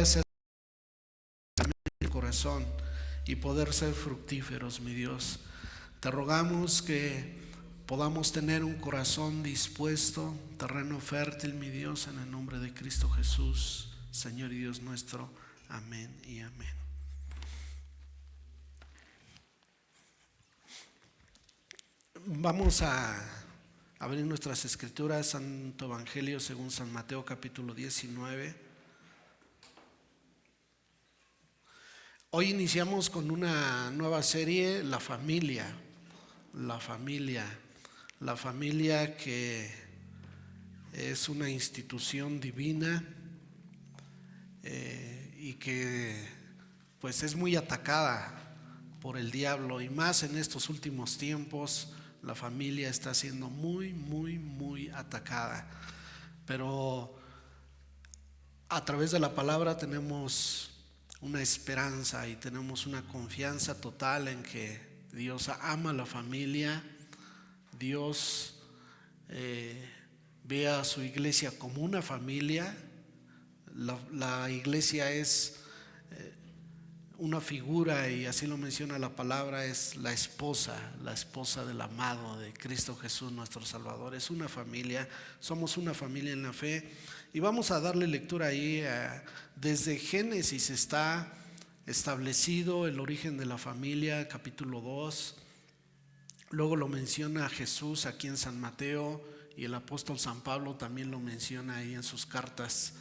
vaya a ser el corazón y poder ser fructíferos, mi Dios. Te rogamos que podamos tener un corazón dispuesto, terreno fértil, mi Dios, en el nombre de Cristo Jesús, Señor y Dios nuestro. Amén y amén. Vamos a abrir nuestras escrituras, Santo Evangelio según San Mateo capítulo 19. Hoy iniciamos con una nueva serie, la familia que es una institución divina y que pues es muy atacada por el diablo, y más en estos últimos tiempos. La familia está siendo muy atacada, pero a través de la palabra tenemos una esperanza y tenemos una confianza total en que Dios ama a la familia. Dios ve a su iglesia como una familia. La iglesia es una figura, y así lo menciona la palabra, es la esposa del amado de Cristo Jesús nuestro Salvador. Es una familia, somos una familia en la fe, y vamos a darle lectura ahí. Desde Génesis está establecido el origen de la familia, capítulo 2. Luego lo menciona Jesús aquí en San Mateo, y el apóstol San Pablo también lo menciona ahí en sus cartas.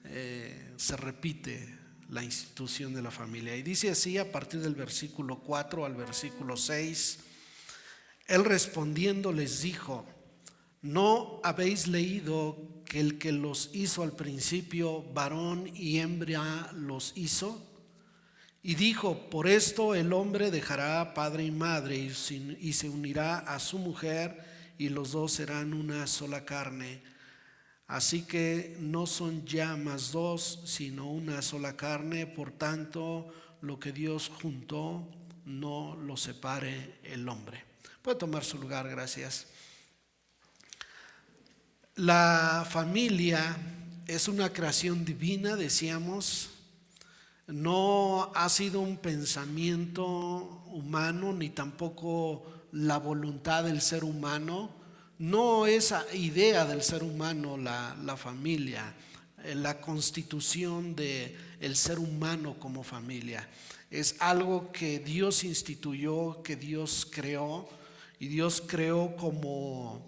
Se repite la institución de la familia, y dice así a partir del versículo 4 al versículo 6: Él respondiendo les dijo: ¿no habéis leído que el que los hizo al principio, varón y hembra los hizo? Y dijo: por esto el hombre dejará padre y madre y se unirá a su mujer, y los dos serán una sola carne. Así que no son ya más dos, sino una sola carne. Por tanto, lo que Dios juntó, no lo separe el hombre. Puede tomar su lugar, gracias. La familia es una creación divina, decíamos. No ha sido un pensamiento humano, ni tampoco la voluntad del ser humano. No es idea del ser humano la familia, la constitución del ser humano como familia. Es algo que Dios instituyó, que Dios creó, y Dios creó como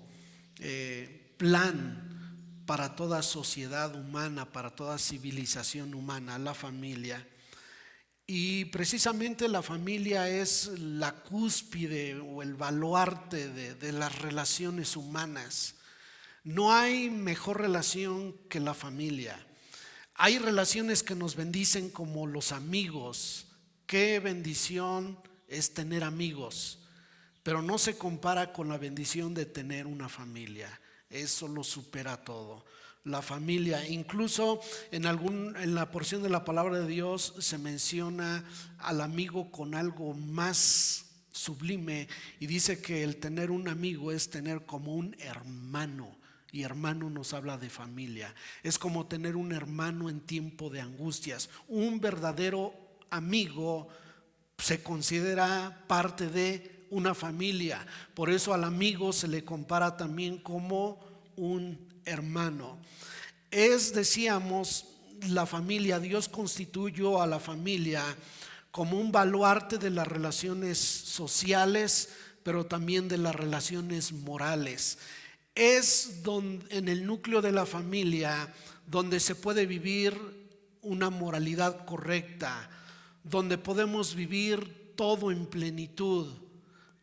plan para toda sociedad humana, para toda civilización humana, la familia. Y precisamente la familia es la cúspide o el baluarte de las relaciones humanas. No hay mejor relación que la familia. Hay relaciones que nos bendicen, como los amigos. Qué bendición es tener amigos, pero no se compara con la bendición de tener una familia. Eso lo supera todo. La familia, incluso en la porción de la palabra de Dios se menciona al amigo con algo más sublime, y dice que el tener un amigo es tener como un hermano, y hermano nos habla de familia. Es como tener un hermano en tiempo de angustias. Un verdadero amigo se considera parte de una familia. Por eso al amigo se le compara también como un hermano. Decíamos, la familia, Dios constituyó a la familia como un baluarte de las relaciones sociales, pero también de las relaciones morales. Es en el núcleo de la familia donde se puede vivir una moralidad correcta, donde podemos vivir todo en plenitud.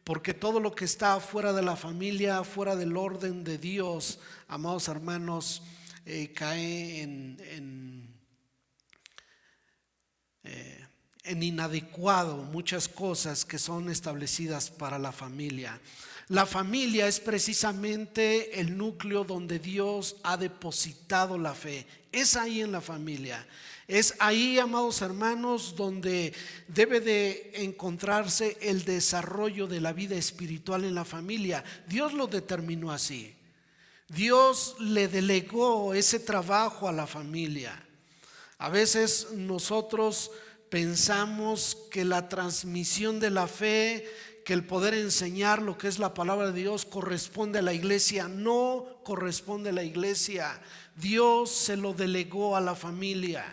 Porque todo lo que está fuera de la familia, fuera del orden de Dios, amados hermanos, cae en inadecuado muchas cosas que son establecidas para la familia. La familia es precisamente el núcleo donde Dios ha depositado la fe. Es ahí en la familia. Es ahí, amados hermanos, donde debe de encontrarse el desarrollo de la vida espiritual en la familia. Dios lo determinó así. Dios le delegó ese trabajo a la familia. A veces nosotros pensamos que la transmisión de la fe, que el poder enseñar lo que es la palabra de Dios corresponde a la iglesia. No corresponde a la iglesia. Dios se lo delegó a la familia.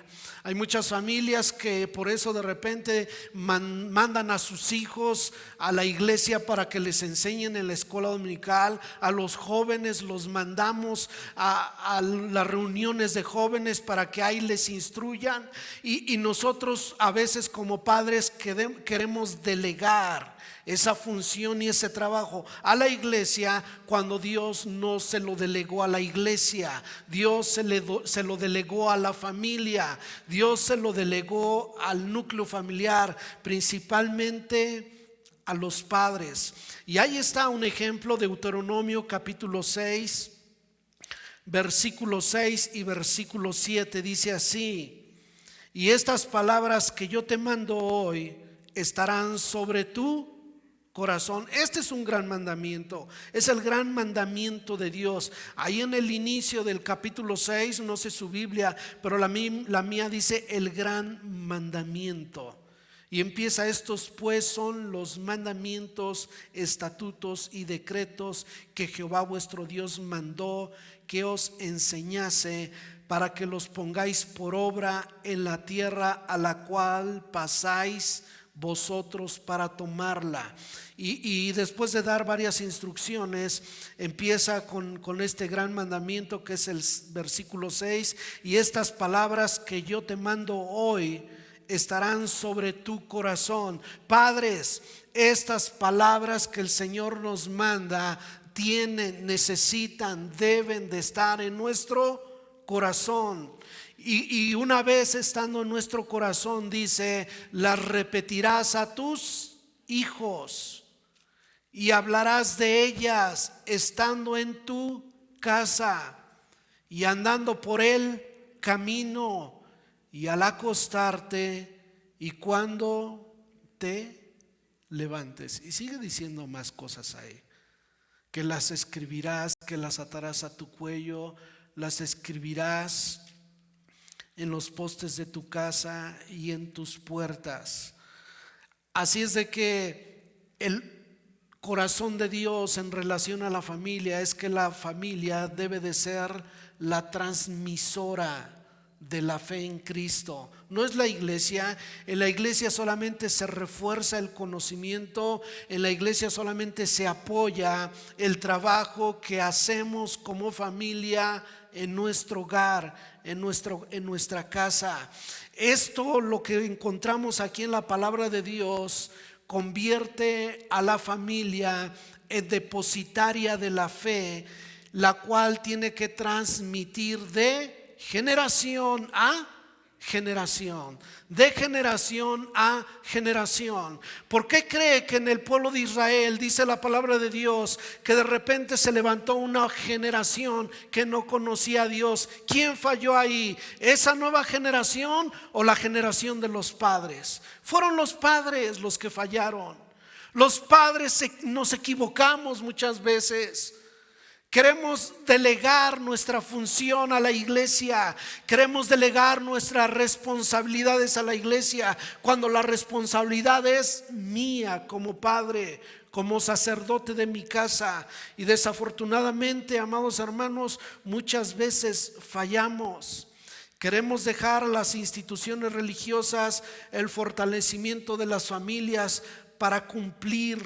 Hay muchas familias que por eso de repente mandan a sus hijos a la iglesia para que les enseñen en la escuela dominical. A los jóvenes los mandamos a las reuniones de jóvenes para que ahí les instruyan. Y nosotros a veces como padres queremos delegar esa función y ese trabajo a la iglesia, cuando Dios no se lo delegó a la iglesia. Dios se lo delegó a la familia. Dios se lo delegó al núcleo familiar, principalmente a los padres. Y ahí está un ejemplo: Deuteronomio capítulo 6, versículo 6 y versículo 7 dice así: y estas palabras que yo te mando hoy estarán sobre tu corazón. Este es un gran mandamiento, es el gran mandamiento de Dios. Ahí en el inicio del capítulo 6, no sé su Biblia, pero la mía dice el gran mandamiento. Y empieza: estos pues son los mandamientos, estatutos y decretos que Jehová vuestro Dios mandó que os enseñase, para que los pongáis por obra en la tierra a la cual pasáis vosotros para tomarla. Y después de dar varias instrucciones, empieza con este gran mandamiento que es el versículo 6: y estas palabras que yo te mando hoy estarán sobre tu corazón. Padres, estas palabras que el Señor nos manda necesitan, deben de estar en nuestro corazón. Y una vez estando en nuestro corazón, dice: las repetirás a tus hijos y hablarás de ellas estando en tu casa y andando por el camino y al acostarte y cuando te levantes. Y sigue diciendo más cosas ahí: que las escribirás, que las atarás a tu cuello, las escribirás en los postes de tu casa y en tus puertas. Así es de que el corazón de Dios en relación a la familia es que la familia debe de ser la transmisora de la fe en Cristo. No es la iglesia. En la iglesia solamente se refuerza el conocimiento. En la iglesia solamente se apoya el trabajo que hacemos como familia en nuestro hogar, en nuestra casa. Esto, lo que encontramos aquí en la palabra de Dios, convierte a la familia en depositaria de la fe, la cual tiene que transmitir de generación a generación, de generación a generación. ¿Por qué cree que en el pueblo de Israel, dice la palabra de Dios, que de repente se levantó una generación que no conocía a Dios? ¿Quién falló ahí? ¿Esa nueva generación o la generación de los padres? Fueron los padres los que fallaron. Los padres nos equivocamos muchas veces. Queremos delegar nuestra función a la iglesia. Queremos delegar nuestras responsabilidades a la iglesia, cuando la responsabilidad es mía como padre, como sacerdote de mi casa. Y desafortunadamente, amados hermanos, muchas veces fallamos. Queremos dejar a las instituciones religiosas el fortalecimiento de las familias para cumplir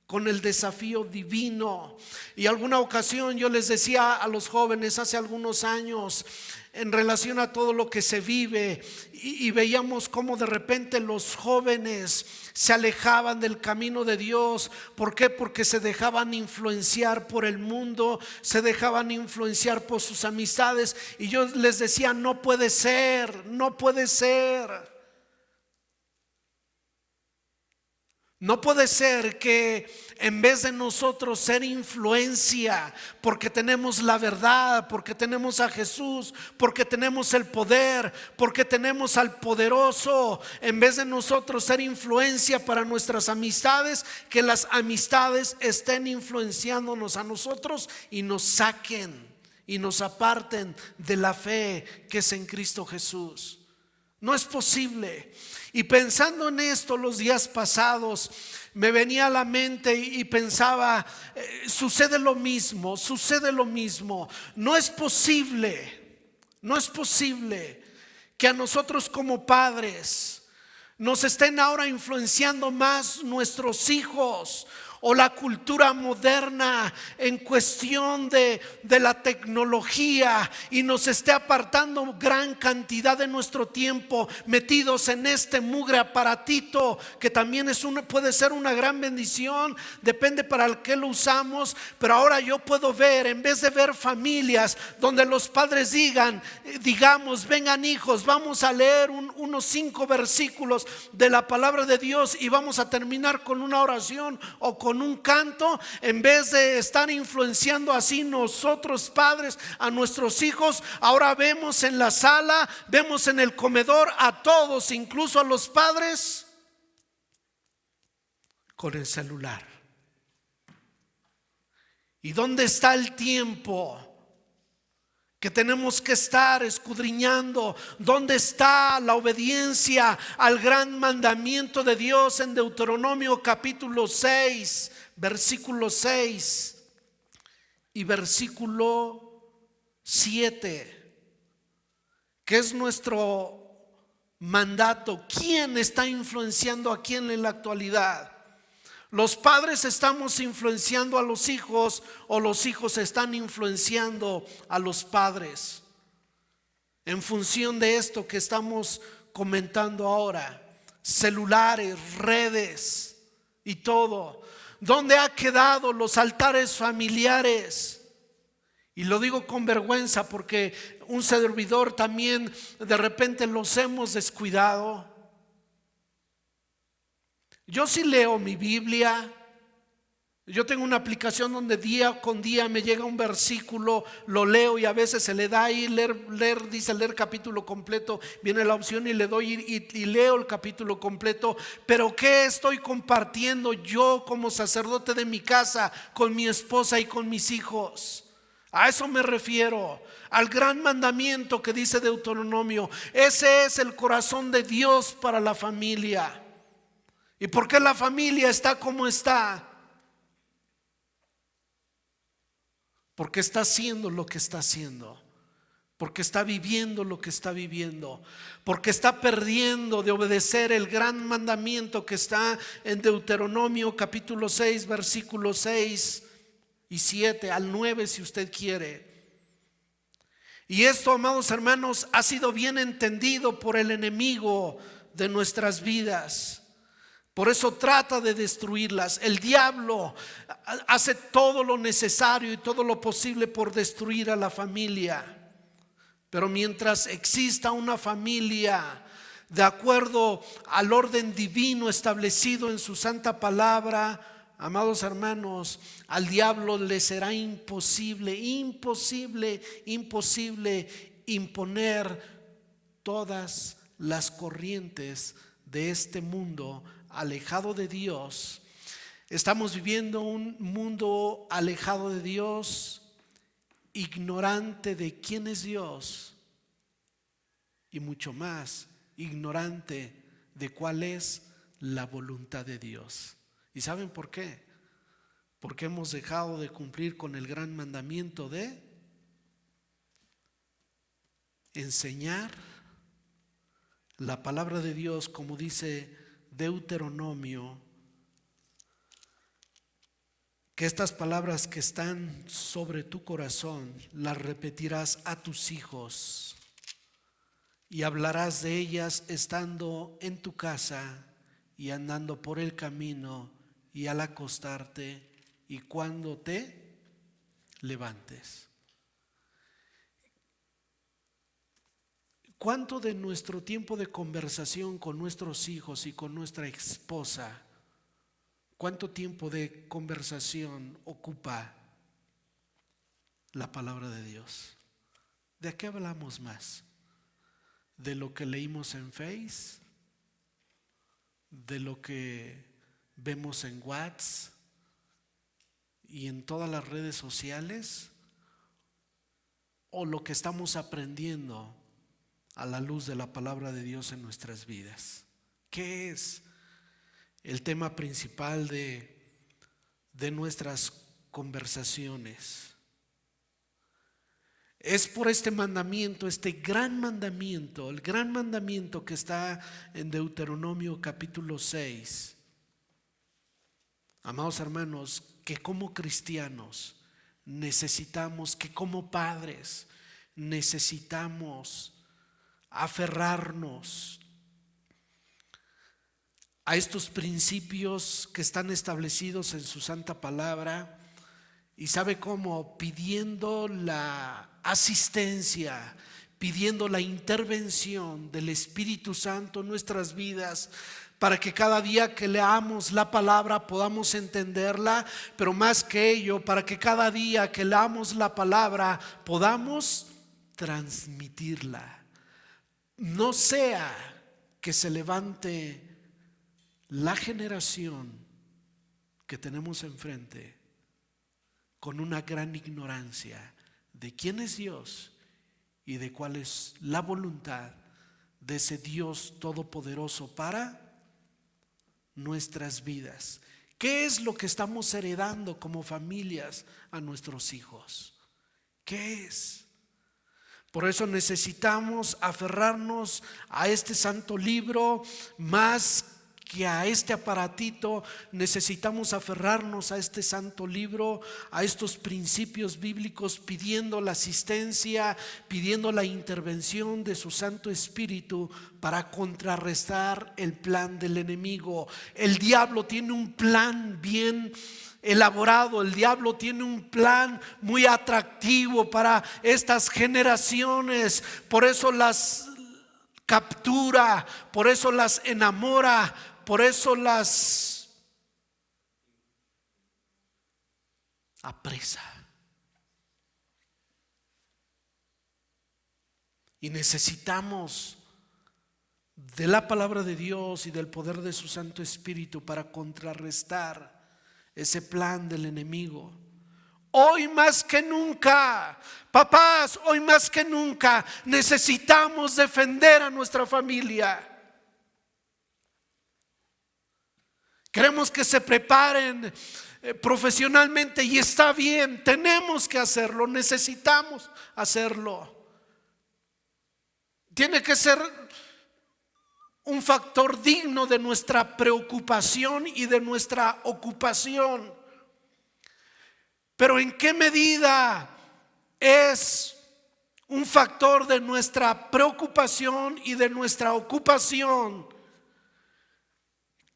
con el desafío divino. Y alguna ocasión yo les decía a los jóvenes hace algunos años, en relación a todo lo que se vive, y veíamos cómo de repente los jóvenes se alejaban del camino de Dios. ¿Por qué? Porque se dejaban influenciar por el mundo, se dejaban influenciar por sus amistades. Y yo les decía: no puede ser, no puede ser. No puede ser que en vez de nosotros ser influencia, porque tenemos la verdad, porque tenemos a Jesús, porque tenemos el poder, porque tenemos al poderoso, en vez de nosotros ser influencia para nuestras amistades, que las amistades estén influenciándonos a nosotros y nos saquen y nos aparten de la fe que es en Cristo Jesús. No es posible. Y pensando en esto los días pasados, me venía a la mente y pensaba, sucede lo mismo, sucede lo mismo. No es posible, no es posible que a nosotros como padres nos estén ahora influenciando más nuestros hijos o la cultura moderna en cuestión de la tecnología, y nos esté apartando gran cantidad de nuestro tiempo metidos en este mugre aparatito que también puede ser una gran bendición, depende para el que lo usamos. Pero ahora yo puedo ver, en vez de ver familias donde los padres digamos, vengan hijos, vamos a leer unos 5 versículos de la palabra de Dios y vamos a terminar con una oración o con un canto, en vez de estar influenciando así nosotros padres a nuestros hijos, ahora vemos en la sala, vemos en el comedor a todos, incluso a los padres, con el celular. ¿Y dónde está el tiempo que tenemos que estar escudriñando? ¿Dónde está la obediencia al gran mandamiento de Dios en Deuteronomio capítulo 6, versículo 6 y versículo 7, que es nuestro mandato? ¿Quién está influenciando a quién en la actualidad? ¿Los padres estamos influenciando a los hijos o los hijos están influenciando a los padres? En función de esto que estamos comentando ahora, celulares, redes y todo. ¿Dónde ha quedado los altares familiares? Y lo digo con vergüenza porque un servidor también de repente los hemos descuidado. Yo sí leo mi Biblia. Yo tengo una aplicación donde día con día me llega un versículo, lo leo y a veces se le da ahí leer, dice leer capítulo completo, viene la opción y le doy y leo el capítulo completo. Pero ¿qué estoy compartiendo yo como sacerdote de mi casa con mi esposa y con mis hijos? A eso me refiero, al gran mandamiento que dice Deuteronomio. Ese es el corazón de Dios para la familia. ¿Y por qué la familia está como está? Porque está haciendo lo que está haciendo, porque está viviendo lo que está viviendo, porque está perdiendo de obedecer el gran mandamiento que está en Deuteronomio capítulo 6, versículos 6 y 7 al 9 si usted quiere. Y esto, amados hermanos, ha sido bien entendido por el enemigo de nuestras vidas. Por eso trata de destruirlas. El diablo hace todo lo necesario y todo lo posible por destruir a la familia. Pero mientras exista una familia de acuerdo al orden divino establecido en su santa palabra, amados hermanos, al diablo le será imposible imponer todas las corrientes de este mundo alejado de Dios. Estamos viviendo un mundo alejado de Dios, ignorante de quién es Dios y mucho más ignorante de cuál es la voluntad de Dios. ¿Y saben por qué? Porque hemos dejado de cumplir con el gran mandamiento de enseñar la palabra de Dios, como dice Deuteronomio, que estas palabras que están sobre tu corazón las repetirás a tus hijos y hablarás de ellas estando en tu casa y andando por el camino y al acostarte y cuando te levantes. ¿Cuánto de nuestro tiempo de conversación con nuestros hijos y con nuestra esposa, cuánto tiempo de conversación ocupa la palabra de Dios? ¿De qué hablamos más? ¿De lo que leímos en Face? ¿De lo que vemos en WhatsApp y en todas las redes sociales? o lo que estamos aprendiendo a la luz de la palabra de Dios en nuestras vidas? ¿Qué es el tema principal de nuestras conversaciones? Es por este mandamiento, este gran mandamiento, el gran mandamiento que está en Deuteronomio capítulo 6. Amados hermanos, que como cristianos necesitamos, que como padres necesitamos aferrarnos a estos principios que están establecidos en su santa palabra. Y sabe cómo, pidiendo la asistencia, pidiendo la intervención del Espíritu Santo en nuestras vidas, para que cada día que leamos la palabra podamos entenderla, pero más que ello, para que cada día que leamos la palabra podamos transmitirla. No sea que se levante la generación que tenemos enfrente con una gran ignorancia de quién es Dios y de cuál es la voluntad de ese Dios todopoderoso para nuestras vidas. ¿Qué es lo que estamos heredando como familias a nuestros hijos? ¿Qué es? Por eso necesitamos aferrarnos a este santo libro más que a este aparatito. Necesitamos aferrarnos a este santo libro, a estos principios bíblicos, pidiendo la asistencia, pidiendo la intervención de su Santo Espíritu para contrarrestar el plan del enemigo. El diablo tiene un plan bien elaborado, el diablo tiene un plan muy atractivo para estas generaciones, por eso las captura, por eso las enamora, por eso las apresa. Y necesitamos de la palabra de Dios y del poder de su Santo Espíritu para contrarrestar ese plan del enemigo. Hoy más que nunca, papás, hoy más que nunca necesitamos defender a nuestra familia. Queremos que se preparen profesionalmente y está bien, tenemos que hacerlo, necesitamos hacerlo. Tiene que ser un factor digno de nuestra preocupación y de nuestra ocupación. Pero ¿en qué medida es un factor de nuestra preocupación y de nuestra ocupación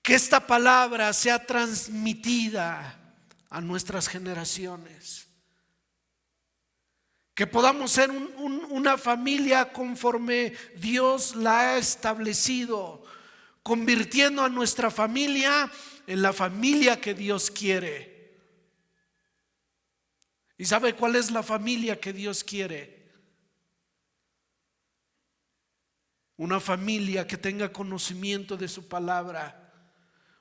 que esta palabra sea transmitida a nuestras generaciones? Que podamos ser una familia conforme Dios la ha establecido, convirtiendo a nuestra familia en la familia que Dios quiere. ¿Y sabe cuál es la familia que Dios quiere? Una familia que tenga conocimiento de su palabra.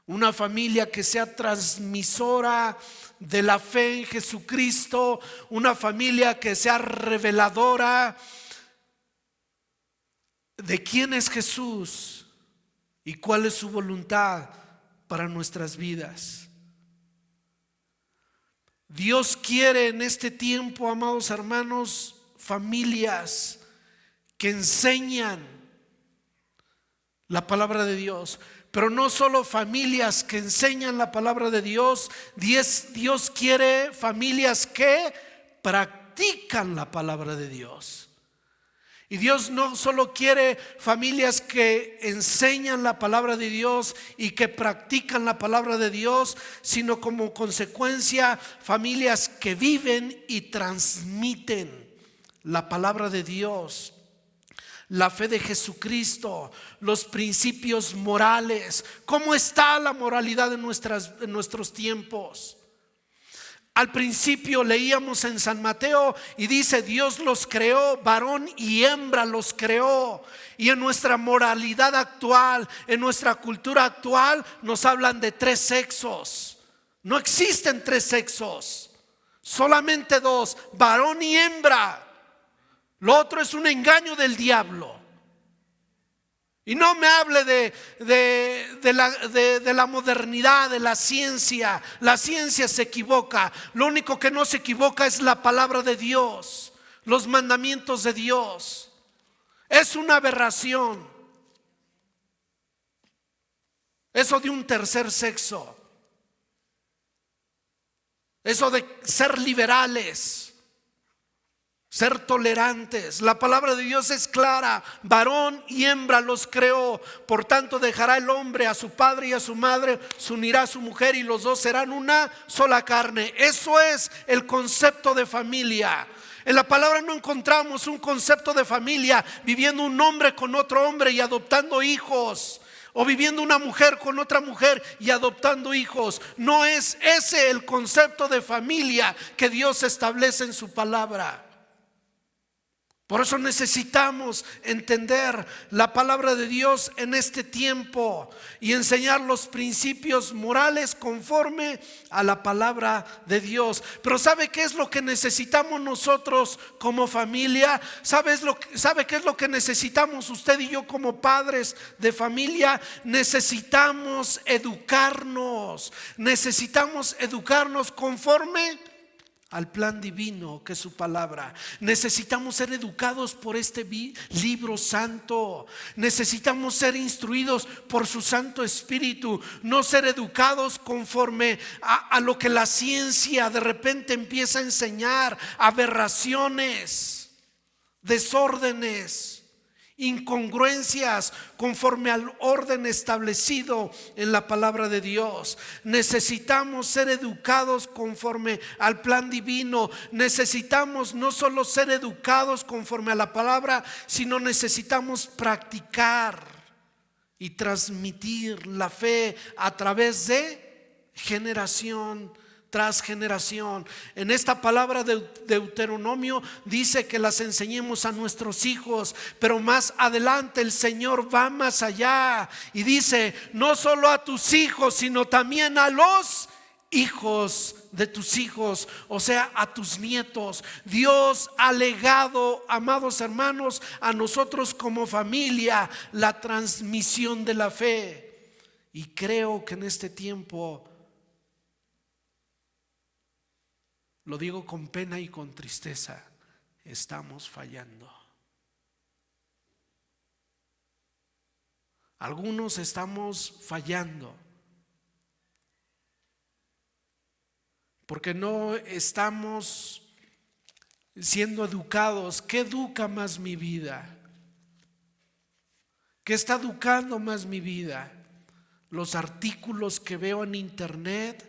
Una familia que sea transmisora de la fe en Jesucristo. Una familia que sea reveladora de quién es Jesús y cuál es su voluntad para nuestras vidas. Dios quiere en este tiempo, amados hermanos, familias que enseñan la palabra de Dios. Pero no solo familias que enseñan la palabra de Dios. Dios quiere familias que practican la palabra de Dios. Y Dios no solo quiere familias que enseñan la palabra de Dios y que practican la palabra de Dios, sino como consecuencia familias que viven y transmiten la palabra de Dios, la fe de Jesucristo, los principios morales. ¿Cómo está la moralidad en nuestros tiempos? Al principio leíamos en San Mateo y dice: Dios los creó, varón y hembra los creó. Y en nuestra moralidad actual, en nuestra cultura actual, nos hablan de 3 sexos. No existen 3 sexos, solamente 2, varón y hembra. Lo otro es un engaño del diablo. Y no me hable de la modernidad, de la ciencia. La ciencia se equivoca. Lo único que no se equivoca es la palabra de Dios, los mandamientos de Dios. Es una aberración eso de un tercer sexo, eso de ser liberales, ser tolerantes. La palabra de Dios es clara: varón y hembra los creó. Por tanto dejará el hombre a su padre y a su madre, se unirá a su mujer y los dos serán una sola carne. Eso es el concepto de familia. En la palabra no encontramos un concepto de familia viviendo un hombre con otro hombre y adoptando hijos, o viviendo una mujer con otra mujer y adoptando hijos. No es ese el concepto de familia que Dios establece en su palabra. Por eso necesitamos entender la palabra de Dios en este tiempo y enseñar los principios morales conforme a la palabra de Dios. Pero ¿sabe qué es lo que necesitamos nosotros como familia? ¿Sabe qué es lo que necesitamos usted y yo como padres de familia? Necesitamos educarnos. Necesitamos educarnos conforme al plan divino que es su palabra. Necesitamos ser educados por este libro santo. Necesitamos ser instruidos por su Santo Espíritu. No ser educados conforme a lo que la ciencia de repente empieza a enseñar. Aberraciones, desórdenes, incongruencias conforme al orden establecido en la palabra de Dios. Necesitamos ser educados conforme al plan divino. Necesitamos no solo ser educados conforme a la palabra, sino necesitamos practicar y transmitir la fe a través de generación tras generación. En esta palabra de Deuteronomio dice que las enseñemos a nuestros hijos, pero más adelante el Señor va más allá y dice: no solo a tus hijos, sino también a los hijos de tus hijos, o sea, a tus nietos. Dios ha legado, amados hermanos, a nosotros como familia la transmisión de la fe. Y creo que en este tiempo, lo digo con pena y con tristeza, estamos fallando. Algunos estamos fallando porque no estamos siendo educados. ¿Qué educa más mi vida? ¿Qué está educando más mi vida? ¿Los artículos que veo en internet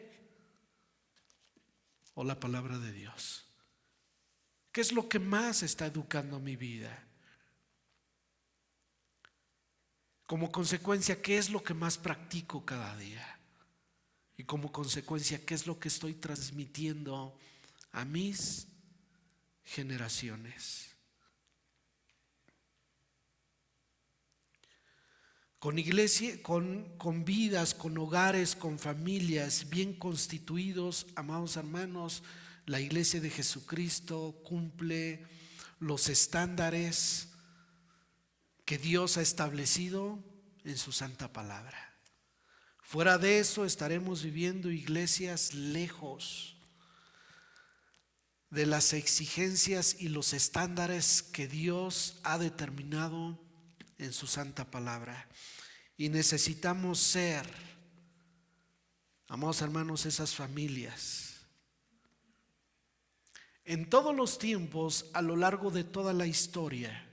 o la palabra de Dios? ¿Qué es lo que más está educando mi vida? Como consecuencia, ¿qué es lo que más practico cada día? Y como consecuencia, ¿qué es lo que estoy transmitiendo a mis generaciones? Con iglesia, con vidas, con hogares, con familias bien constituidos, amados hermanos, la iglesia de Jesucristo cumple los estándares que Dios ha establecido en su santa palabra. Fuera de eso estaremos viviendo iglesias lejos de las exigencias y los estándares que Dios ha determinado en su santa palabra. Y necesitamos ser, amados hermanos, esas familias. En todos los tiempos, a lo largo de toda la historia,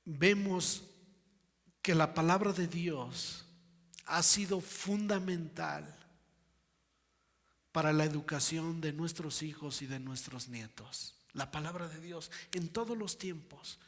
vemos que la palabra de Dios ha sido fundamental para la educación de nuestros hijos y de nuestros nietos. La palabra de Dios en todos los tiempos.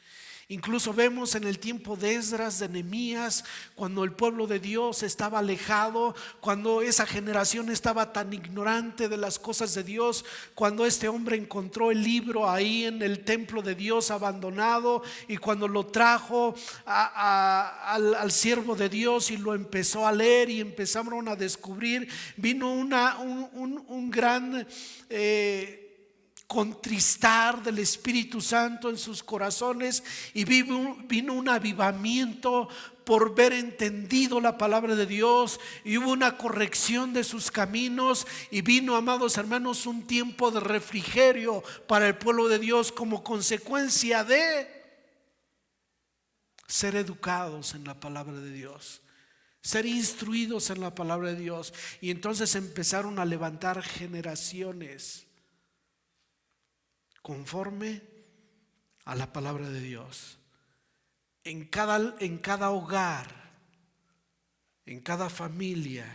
Incluso vemos en el tiempo de Esdras, de Nehemías, cuando el pueblo de Dios estaba alejado, cuando esa generación estaba tan ignorante de las cosas de Dios, cuando este hombre encontró el libro ahí en el templo de Dios abandonado, y cuando lo trajo al siervo de Dios y lo empezó a leer y empezaron a descubrir, vino un gran contristar del Espíritu Santo en sus corazones, y vino un avivamiento por ver entendido la palabra de Dios, y hubo una corrección de sus caminos, y vino, amados hermanos, un tiempo de refrigerio para el pueblo de Dios como consecuencia de ser educados en la palabra de Dios, ser instruidos en la palabra de Dios. Y entonces empezaron a levantar generaciones conforme a la palabra de Dios. En cada hogar, en cada familia,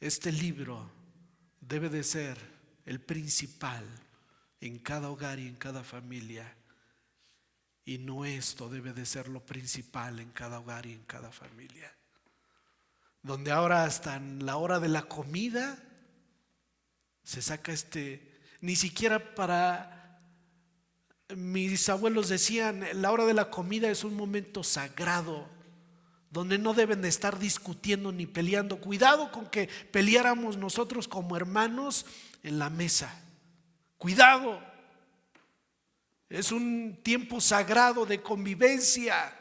este libro debe de ser el principal en cada hogar y en cada familia. Y no esto debe de ser lo principal en cada hogar y en cada familia, donde ahora hasta en la hora de la comida se saca ni siquiera para, mis abuelos decían, la hora de la comida es un momento sagrado, donde no deben de estar discutiendo ni peleando. Cuidado con que peleáramos nosotros como hermanos en la mesa. Cuidado. Es un tiempo sagrado de convivencia,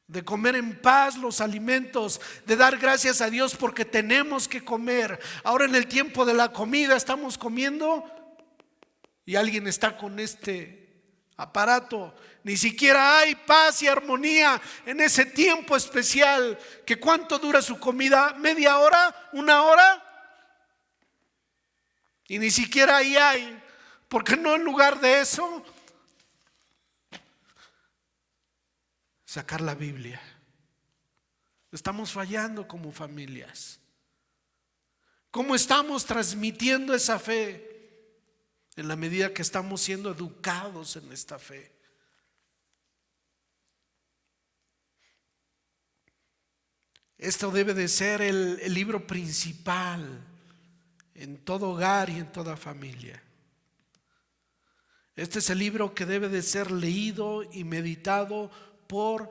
de comer en paz los alimentos, de dar gracias a Dios porque tenemos que comer. Ahora en el tiempo de la comida estamos comiendo y alguien está con este aparato. Ni siquiera hay paz y armonía en ese tiempo especial. ¿Que cuánto dura su comida? ¿Media hora? ¿Una hora? Y ni siquiera ahí hay. Porque no, en lugar de eso, sacar la Biblia. Estamos fallando como familias. ¿Cómo estamos transmitiendo esa fe? En la medida que estamos siendo educados en esta fe. Esto debe de ser el libro principal en todo hogar y en toda familia. Este es el libro que debe de ser leído y meditado por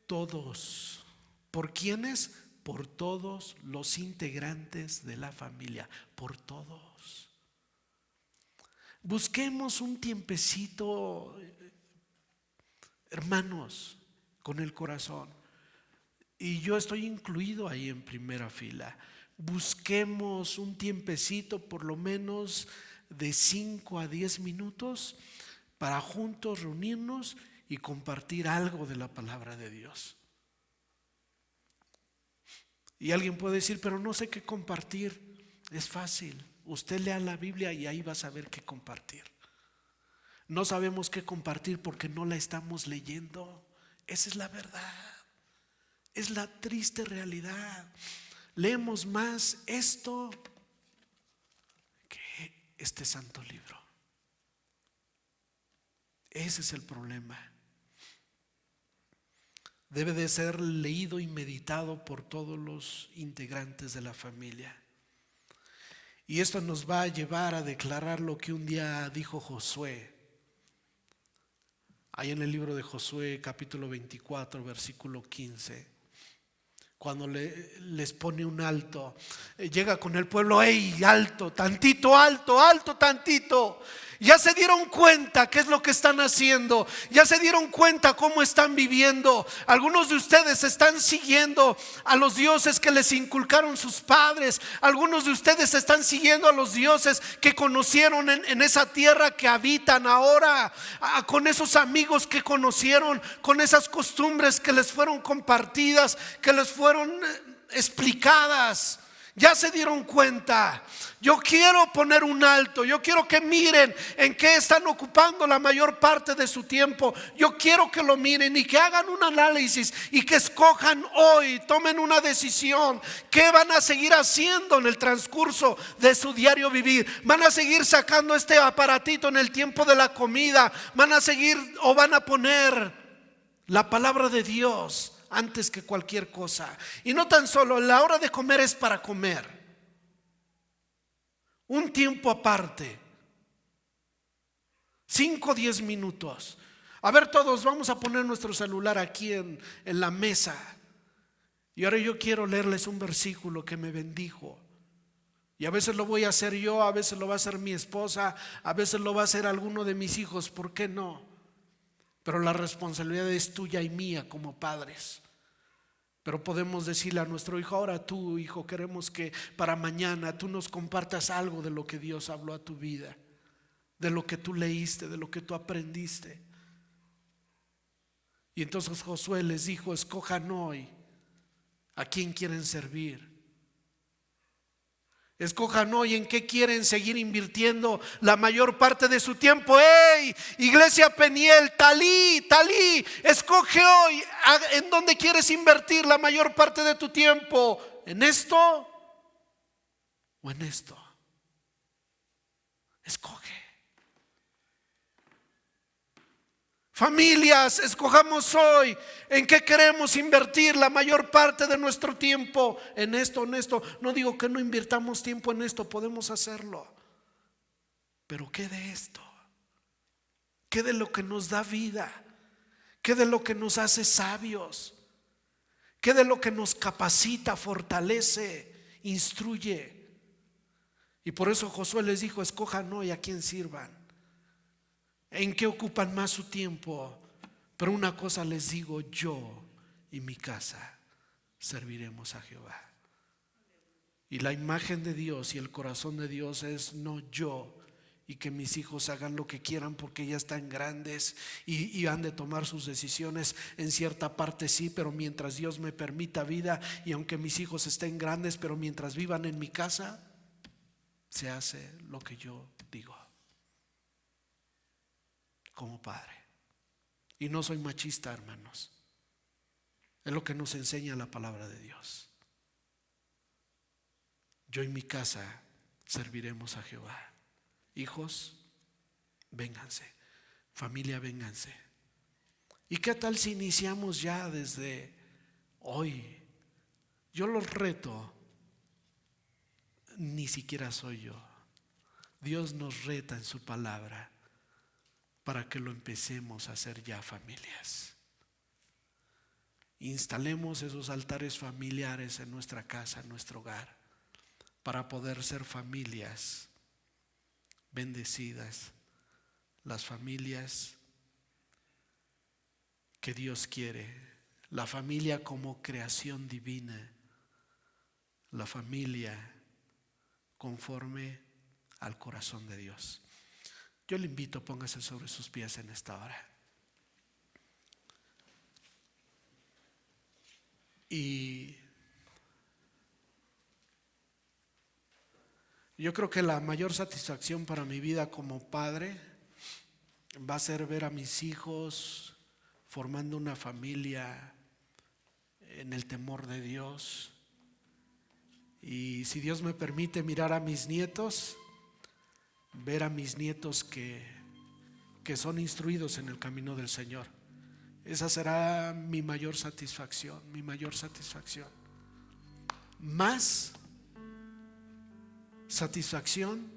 todos. ¿Por quiénes? Por todos los integrantes de la familia, por todos. Busquemos un tiempecito, hermanos, con el corazón. Y yo estoy incluido ahí en primera fila. Busquemos un tiempecito, por lo menos de 5 a 10 minutos, para juntos reunirnos y compartir algo de la palabra de Dios. Y alguien puede decir, pero no sé qué compartir. Es fácil. Usted lea la Biblia y ahí va a saber qué compartir. No sabemos qué compartir porque no la estamos leyendo. Esa es la verdad. Es la triste realidad. Leemos más esto que este santo libro. Ese es el problema. Debe de ser leído y meditado por todos los integrantes de la familia. Y esto nos va a llevar a declarar lo que un día dijo Josué. Ahí en el libro de Josué, capítulo 24, versículo 15. Cuando les pone un alto, llega con el pueblo, ¡ey, alto, tantito, alto, alto, tantito! Ya se dieron cuenta qué es lo que están haciendo. Ya se dieron cuenta cómo están viviendo. Algunos de ustedes están siguiendo a los dioses que les inculcaron sus padres. Algunos de ustedes están siguiendo a los dioses que conocieron en esa tierra que habitan ahora, con esos amigos que conocieron, con esas costumbres que les fueron compartidas, que les fueron explicadas. Ya se dieron cuenta. Yo quiero poner un alto. Yo quiero que miren en qué están ocupando la mayor parte de su tiempo. Yo quiero que lo miren y que hagan un análisis y que escojan hoy, tomen una decisión. ¿Qué van a seguir haciendo en el transcurso de su diario vivir? ¿Van a seguir sacando este aparatito en el tiempo de la comida? ¿Van a seguir o van a poner la palabra de Dios antes que cualquier cosa? Y no tan solo la hora de comer es para comer, un tiempo aparte, 5 o 10 minutos. A ver, todos vamos a poner nuestro celular aquí en la mesa. Y ahora yo quiero leerles un versículo que me bendijo. Y a veces lo voy a hacer yo, a veces lo va a hacer mi esposa, a veces lo va a hacer alguno de mis hijos. ¿Por qué no? Pero la responsabilidad es tuya y mía como padres. Pero podemos decirle a nuestro hijo: ahora tú, hijo, queremos que para mañana tú nos compartas algo de lo que Dios habló a tu vida, de lo que tú leíste, de lo que tú aprendiste. Y entonces Josué les dijo: escojan hoy a quién quieren servir. Escojan hoy en qué quieren seguir invirtiendo la mayor parte de su tiempo. ¡Hey! Iglesia Peniel, Talí, escoge hoy en dónde quieres invertir la mayor parte de tu tiempo. ¿En esto o en esto? Escoge. Familias, escojamos hoy en qué queremos invertir la mayor parte de nuestro tiempo. En esto, en esto. No digo que no invirtamos tiempo en esto, podemos hacerlo. Pero ¿qué de esto? ¿Qué de lo que nos da vida? ¿Qué de lo que nos hace sabios? ¿Qué de lo que nos capacita, fortalece, instruye? Y por eso Josué les dijo: escojan hoy a quién sirvan, en qué ocupan más su tiempo. Pero una cosa les digo: yo y mi casa serviremos a Jehová. Y la imagen de Dios y el corazón de Dios es no yo y que mis hijos hagan lo que quieran porque ya están grandes y han de tomar sus decisiones. En cierta parte sí, pero mientras Dios me permita vida, y aunque mis hijos estén grandes, pero mientras vivan en mi casa, se hace lo que yo digo como padre. Y no soy machista, hermanos. Es lo que nos enseña la palabra de Dios. Yo y mi casa serviremos a Jehová. Hijos, vénganse. Familia, vénganse. ¿Y qué tal si iniciamos ya desde hoy? Yo los reto. Ni siquiera soy yo. Dios nos reta en su palabra para que lo empecemos a hacer ya, familias. Instalemos esos altares familiares en nuestra casa, en nuestro hogar, para poder ser familias bendecidas, las familias que Dios quiere, la familia como creación divina, la familia conforme al corazón de Dios. Yo le invito, póngase sobre sus pies en esta hora. Y yo creo que la mayor satisfacción para mi vida como padre va a ser ver a mis hijos formando una familia en el temor de Dios. Y si Dios me permite, mirar a mis nietos, ver a mis nietos que son instruidos en el camino del Señor. Esa será mi mayor satisfacción, mi mayor satisfacción. Más satisfacción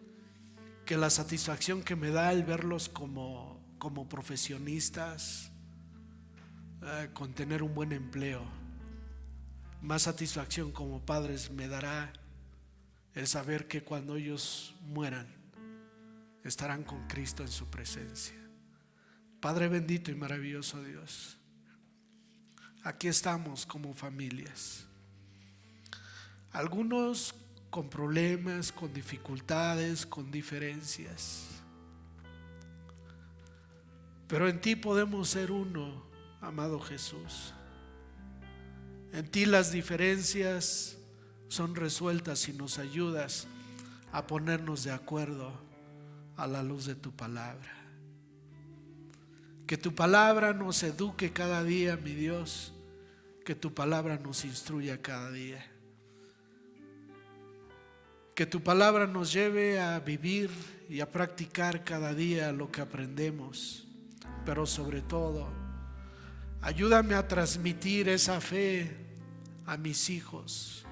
que la satisfacción que me da el verlos como profesionistas, con tener un buen empleo. Más satisfacción como padres me dará el saber que cuando ellos mueran estarán con Cristo en su presencia. Padre bendito y maravilloso Dios, aquí estamos como familias, algunos con problemas, con dificultades, con diferencias, pero en ti podemos ser uno, amado Jesús. En ti las diferencias son resueltas y nos ayudas a ponernos de acuerdo a la luz de tu palabra. Que tu palabra nos eduque cada día, mi Dios. Que tu palabra nos instruya cada día. Que tu palabra nos lleve a vivir y a practicar cada día lo que aprendemos. Pero sobre todo, ayúdame a transmitir esa fe a mis hijos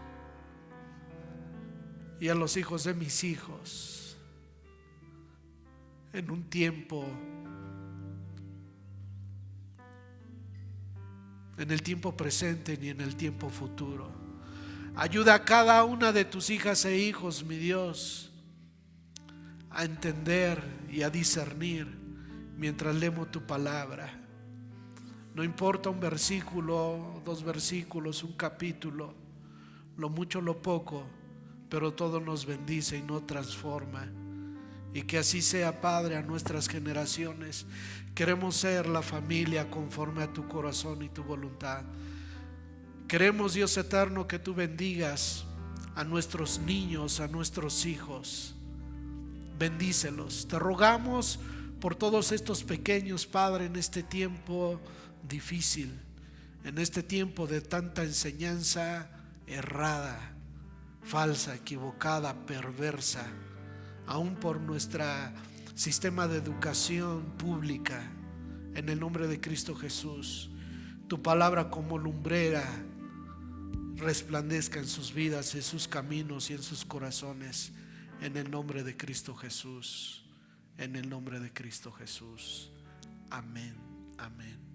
y a los hijos de mis hijos en un tiempo, en el tiempo presente ni en el tiempo futuro. Ayuda a cada una de tus hijas e hijos, mi Dios, a entender y a discernir mientras leemos tu palabra. No importa un versículo, 2 versículos, un capítulo, lo mucho, lo poco, pero todo nos bendice y nos transforma. Y que así sea, Padre, a nuestras generaciones. Queremos ser la familia conforme a tu corazón y tu voluntad. Queremos, Dios eterno, que tú bendigas a nuestros niños, a nuestros hijos. Bendícelos. Te rogamos por todos estos pequeños, Padre, en este tiempo difícil, en este tiempo de tanta enseñanza errada, falsa, equivocada, perversa, aún por nuestro sistema de educación pública. En el nombre de Cristo Jesús, tu palabra como lumbrera resplandezca en sus vidas, en sus caminos y en sus corazones. En el nombre de Cristo Jesús, en el nombre de Cristo Jesús. Amén, amén.